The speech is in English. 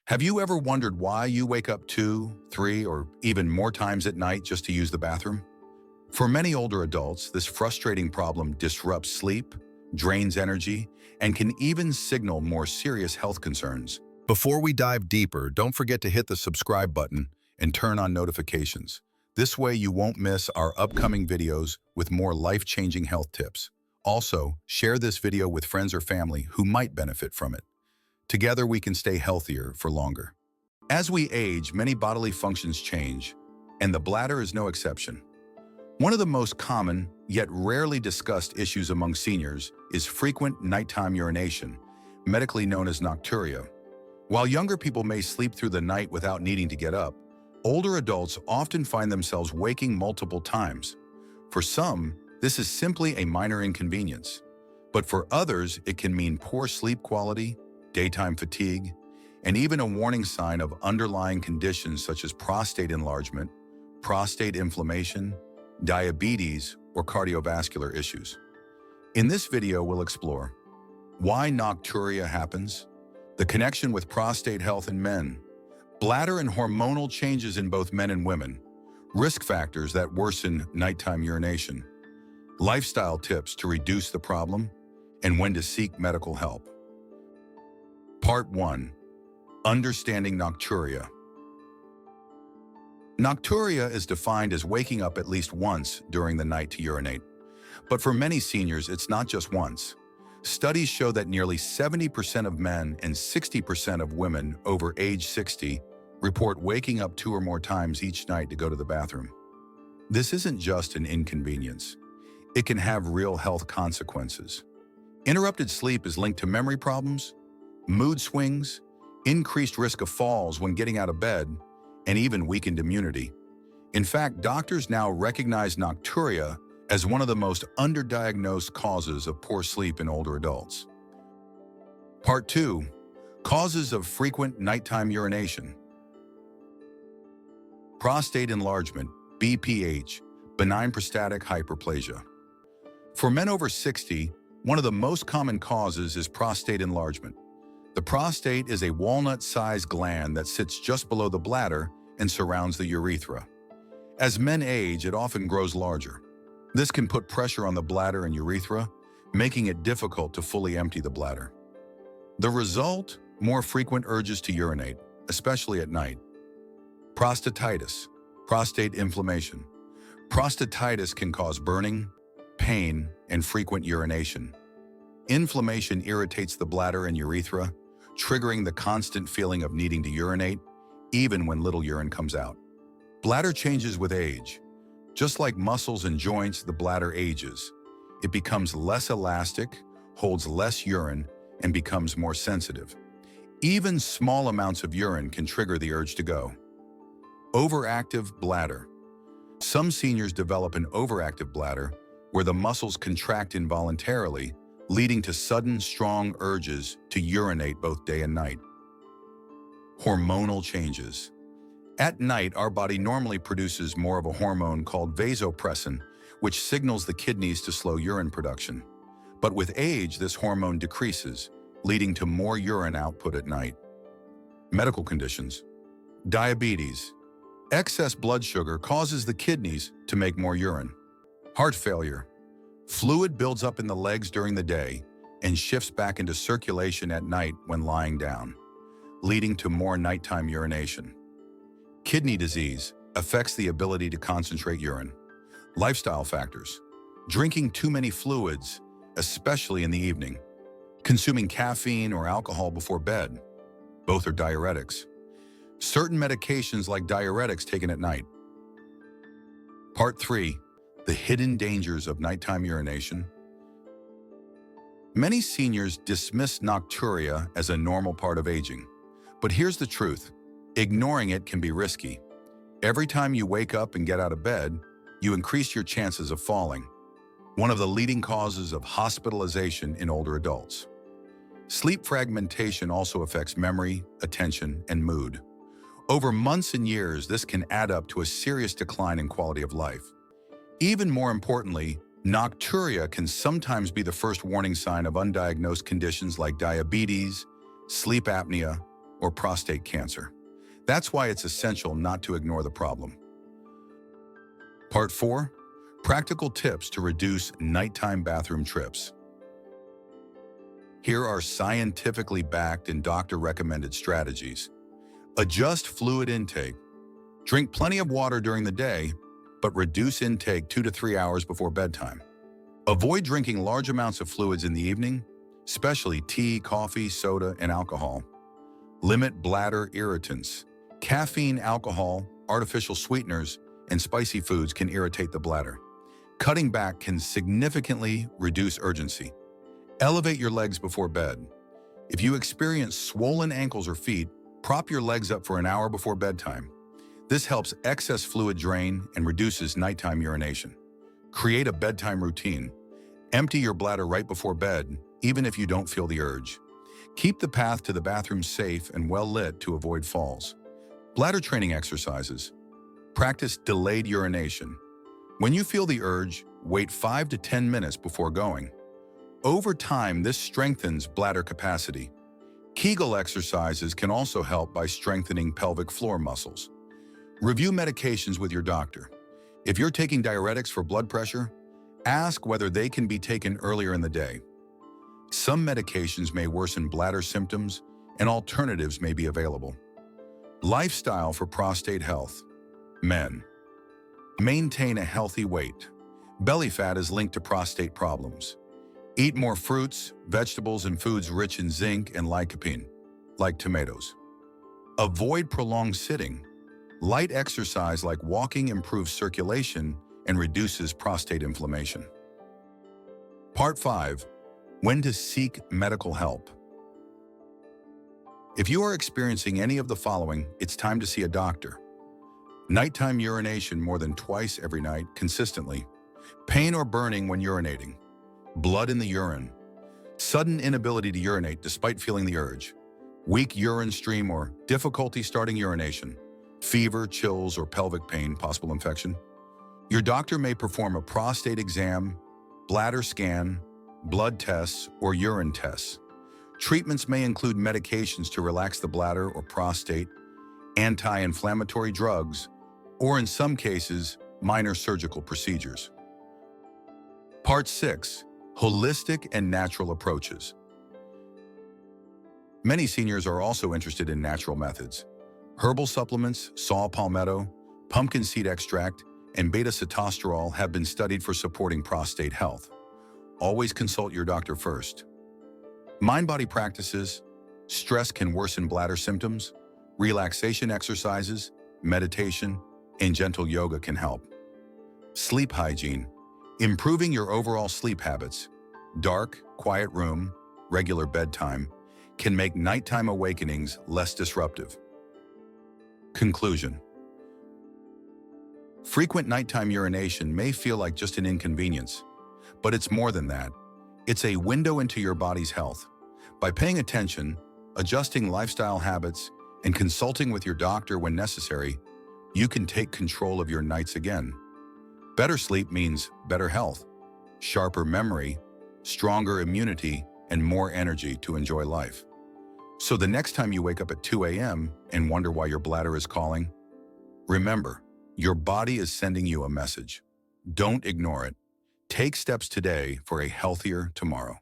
Have you ever wondered why you wake up 2, 3, or even more times at night just to use the bathroom? For many older adults, this frustrating problem disrupts sleep, drains energy, and can even signal more serious health concerns. Before we dive deeper, don't forget to hit the subscribe button and turn on notifications. This way you won't miss our upcoming videos with more life-changing health tips. Also, share this video with friends or family who might benefit from it. Together we can stay healthier for longer. As we age, many bodily functions change, and the bladder is no exception. One of the most common, yet rarely discussed issues among seniors is frequent nighttime urination, medically known as nocturia. While younger people may sleep through the night without needing to get up, older adults often find themselves waking multiple times. For some, this is simply a minor inconvenience, but for others, it can mean poor sleep quality, daytime fatigue, and even a warning sign of underlying conditions such as prostate enlargement, prostate inflammation, diabetes, or cardiovascular issues. In this video, we'll explore why nocturia happens, the connection with prostate health in men, bladder and hormonal changes in both men and women, risk factors that worsen nighttime urination, lifestyle tips to reduce the problem, and when to seek medical help. Part 1. Understanding nocturia. Nocturia is defined as waking up at least once during the night to urinate. But for many seniors, it's not just once. Studies show that nearly 70% of men and 60% of women over age 60 report waking up 2 or more times each night to go to the bathroom. This isn't just an inconvenience. It can have real health consequences. Interrupted sleep is linked to memory problems, mood swings, increased risk of falls when getting out of bed, and even weakened immunity. In fact, doctors now recognize nocturia as one of the most underdiagnosed causes of poor sleep in older adults. Part 2. Causes of frequent nighttime urination. Prostate enlargement, BPH, benign prostatic hyperplasia. For men over 60, one of the most common causes is prostate enlargement. The prostate is a walnut-sized gland that sits just below the bladder and surrounds the urethra. As men age, it often grows larger. This can put pressure on the bladder and urethra, making it difficult to fully empty the bladder. The result? More frequent urges to urinate, especially at night. Prostatitis, prostate inflammation. Prostatitis can cause burning, pain, and frequent urination. Inflammation irritates the bladder and urethra, triggering the constant feeling of needing to urinate, even when little urine comes out. Bladder changes with age. Just like muscles and joints, the bladder ages. It becomes less elastic, holds less urine, and becomes more sensitive. Even small amounts of urine can trigger the urge to go. Overactive bladder. Some seniors develop an overactive bladder where the muscles contract involuntarily, leading to sudden, strong urges to urinate both day and night. Hormonal changes. At night, our body normally produces more of a hormone called vasopressin, which signals the kidneys to slow urine production. But with age, this hormone decreases, leading to more urine output at night. Medical conditions. Diabetes. Excess blood sugar causes the kidneys to make more urine. Heart failure. Fluid builds up in the legs during the day and shifts back into circulation at night when lying down, leading to more nighttime urination. Kidney disease affects the ability to concentrate urine. Lifestyle factors. Drinking too many fluids, especially in the evening. Consuming caffeine or alcohol before bed. Both are diuretics. Certain medications like diuretics taken at night. Part 3. The hidden dangers of nighttime urination. Many seniors dismiss nocturia as a normal part of aging. But here's the truth. Ignoring it can be risky. Every time you wake up and get out of bed, you increase your chances of falling, one of the leading causes of hospitalization in older adults. Sleep fragmentation also affects memory, attention, and mood. Over months and years, this can add up to a serious decline in quality of life. Even more importantly, nocturia can sometimes be the first warning sign of undiagnosed conditions like diabetes, sleep apnea, or prostate cancer. That's why it's essential not to ignore the problem. Part 4. Practical tips to reduce nighttime bathroom trips. Here are scientifically backed and doctor-recommended strategies. Adjust fluid intake. Drink plenty of water during the day, but reduce intake 2 to 3 hours before bedtime. Avoid drinking large amounts of fluids in the evening, especially tea, coffee, soda, and alcohol. Limit bladder irritants. Caffeine, alcohol, artificial sweeteners, and spicy foods can irritate the bladder. Cutting back can significantly reduce urgency. Elevate your legs before bed. If you experience swollen ankles or feet, prop your legs up for an hour before bedtime. This helps excess fluid drain and reduces nighttime urination. Create a bedtime routine. Empty your bladder right before bed, even if you don't feel the urge. Keep the path to the bathroom safe and well lit to avoid falls. Bladder training exercises. Practice delayed urination. When you feel the urge, wait 5 to 10 minutes before going. Over time, this strengthens bladder capacity. Kegel exercises can also help by strengthening pelvic floor muscles. Review medications with your doctor. If you're taking diuretics for blood pressure, ask whether they can be taken earlier in the day. Some medications may worsen bladder symptoms, and alternatives may be available. Lifestyle for prostate health. Men. Maintain a healthy weight. Belly fat is linked to prostate problems. Eat more fruits, vegetables, and foods rich in zinc and lycopene, like tomatoes. Avoid prolonged sitting. Light exercise like walking improves circulation and reduces prostate inflammation. Part 5. When to seek medical help. If you are experiencing any of the following, it's time to see a doctor. Nighttime urination more than twice every night, consistently. Pain or burning when urinating. Blood in the urine. Sudden inability to urinate despite feeling the urge. Weak urine stream or difficulty starting urination. Fever, chills, or pelvic pain, possible infection. Your doctor may perform a prostate exam, bladder scan, blood tests, or urine tests. Treatments may include medications to relax the bladder or prostate, anti-inflammatory drugs, or in some cases, minor surgical procedures. Part 6. Holistic and natural approaches. Many seniors are also interested in natural methods. Herbal supplements, saw palmetto, pumpkin seed extract, and beta-sitosterol have been studied for supporting prostate health. Always consult your doctor first. Mind-body practices. Stress can worsen bladder symptoms. Relaxation exercises, meditation, and gentle yoga can help. Sleep hygiene. Improving your overall sleep habits. Dark, quiet room, regular bedtime can make nighttime awakenings less disruptive. Conclusion. Frequent nighttime urination may feel like just an inconvenience, but it's more than that. It's a window into your body's health. By paying attention, adjusting lifestyle habits, and consulting with your doctor when necessary, you can take control of your nights again. Better sleep means better health, sharper memory, stronger immunity, and more energy to enjoy life. So the next time you wake up at 2 a.m. and wonder why your bladder is calling, remember, your body is sending you a message. Don't ignore it. Take steps today for a healthier tomorrow.